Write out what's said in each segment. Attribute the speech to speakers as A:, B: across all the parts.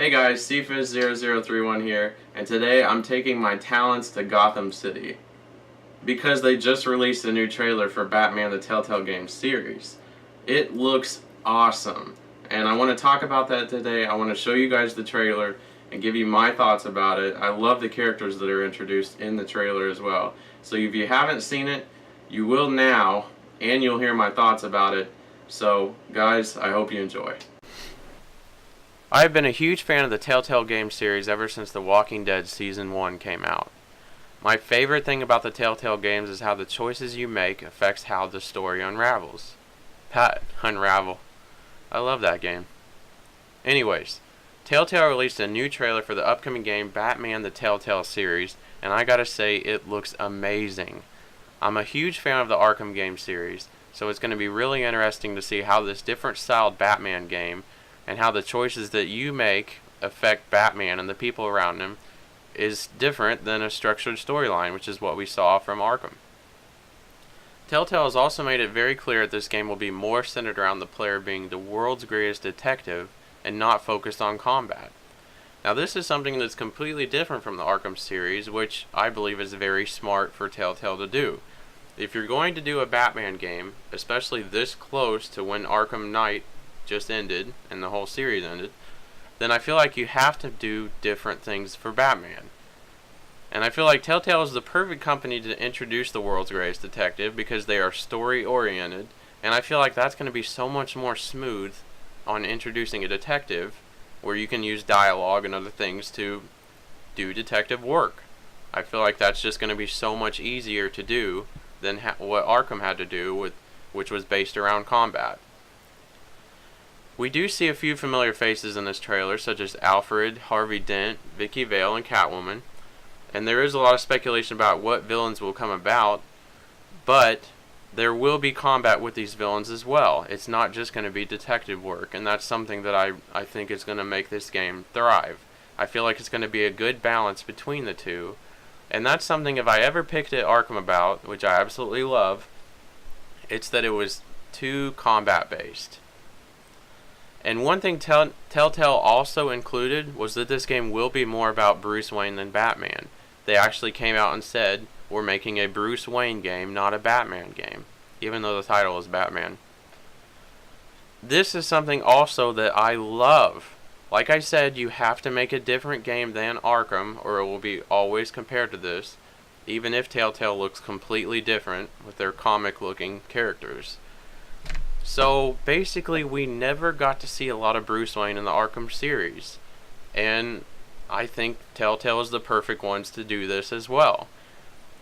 A: Hey guys, CFizz0031 here, and today I'm taking my talents to Gotham City because they just released a new trailer for Batman the Telltale Games series. It looks awesome, and I want to talk about that today. I want to show you guys the trailer and give you my thoughts about it. I love the characters that are introduced in the trailer as well. So if you haven't seen it, you will now, and you'll hear my thoughts about it. So guys, I hope you enjoy. I have been a huge fan of the Telltale Games series ever since The Walking Dead Season 1 came out. My favorite thing about the Telltale Games is how the choices you make affects how the story unravels. Unravel. I love that game. Anyways, Telltale released a new trailer for the upcoming game Batman the Telltale Series, and I gotta say, it looks amazing. I'm a huge fan of the Arkham game series, so it's going to be really interesting to see how this different styled Batman game and how the choices that you make affect Batman and the people around him is different than a structured storyline, which is what we saw from Arkham. Telltale has also made it very clear that this game will be more centered around the player being the world's greatest detective and not focused on combat. Now this is something that's completely different from the Arkham series, which I believe is very smart for Telltale to do. If you're going to do a Batman game, especially this close to when Arkham Knight just ended and the whole series ended, then I feel like you have to do different things for Batman. And I feel like Telltale is the perfect company to introduce the world's greatest detective because they are story oriented, and I feel like that's going to be so much more smooth on introducing a detective where you can use dialogue and other things to do detective work. I feel like that's just going to be so much easier to do than what Arkham had to do, which was based around combat. We do see a few familiar faces in this trailer, such as Alfred, Harvey Dent, Vicky Vale, and Catwoman, and there is a lot of speculation about what villains will come about, but there will be combat with these villains as well. It's not just going to be detective work, and that's something that I think is going to make this game thrive. I feel like it's going to be a good balance between the two, and that's something if I ever picked at Arkham about, which I absolutely love, it's that it was too combat based. And one thing Telltale also included was that this game will be more about Bruce Wayne than Batman. They actually came out and said, we're making a Bruce Wayne game, not a Batman game, even though the title is Batman. This is something also that I love. Like I said, you have to make a different game than Arkham, or it will be always compared to this, even if Telltale looks completely different with their comic-looking characters. So basically, we never got to see a lot of Bruce Wayne in the Arkham series, and I think Telltale is the perfect ones to do this as well.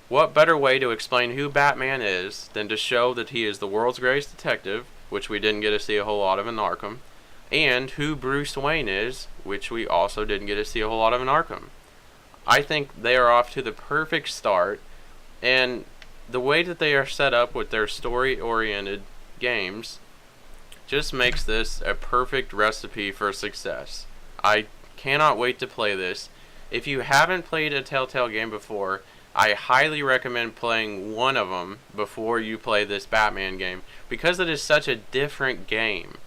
A: What better way to explain who Batman is than to show that he is the world's greatest detective, which we didn't get to see a whole lot of in Arkham, and who Bruce Wayne is, which we also didn't get to see a whole lot of in Arkham. I think they are off to the perfect start, and the way that they are set up with their story-oriented games just makes this a perfect recipe for success. I cannot wait to play this. If you haven't played a Telltale game before, I highly recommend playing one of them before you play this Batman game because it is such a different game.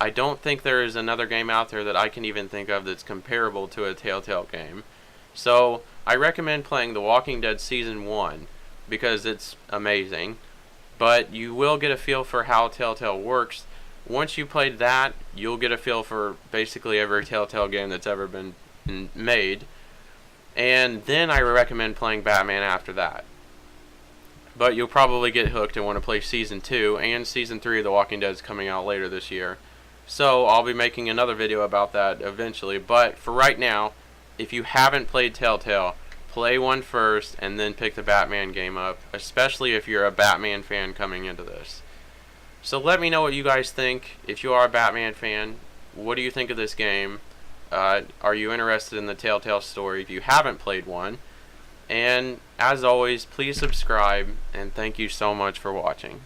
A: I don't think there is another game out there that I can even think of that's comparable to a Telltale game. So I recommend playing The Walking Dead Season 1 because it's amazing. But you will get a feel for how Telltale works. Once you played that, you'll get a feel for basically every Telltale game that's ever been made. And then I recommend playing Batman after that. But you'll probably get hooked and want to play Season 2, and Season 3 of The Walking Dead is coming out later this year. So I'll be making another video about that eventually. But for right now, if you haven't played Telltale, play one first and then pick the Batman game up, especially if you're a Batman fan coming into this. So let me know what you guys think. If you are a Batman fan, what do you think of this game? Are you interested in the Telltale story if you haven't played one? And as always, please subscribe, and thank you so much for watching.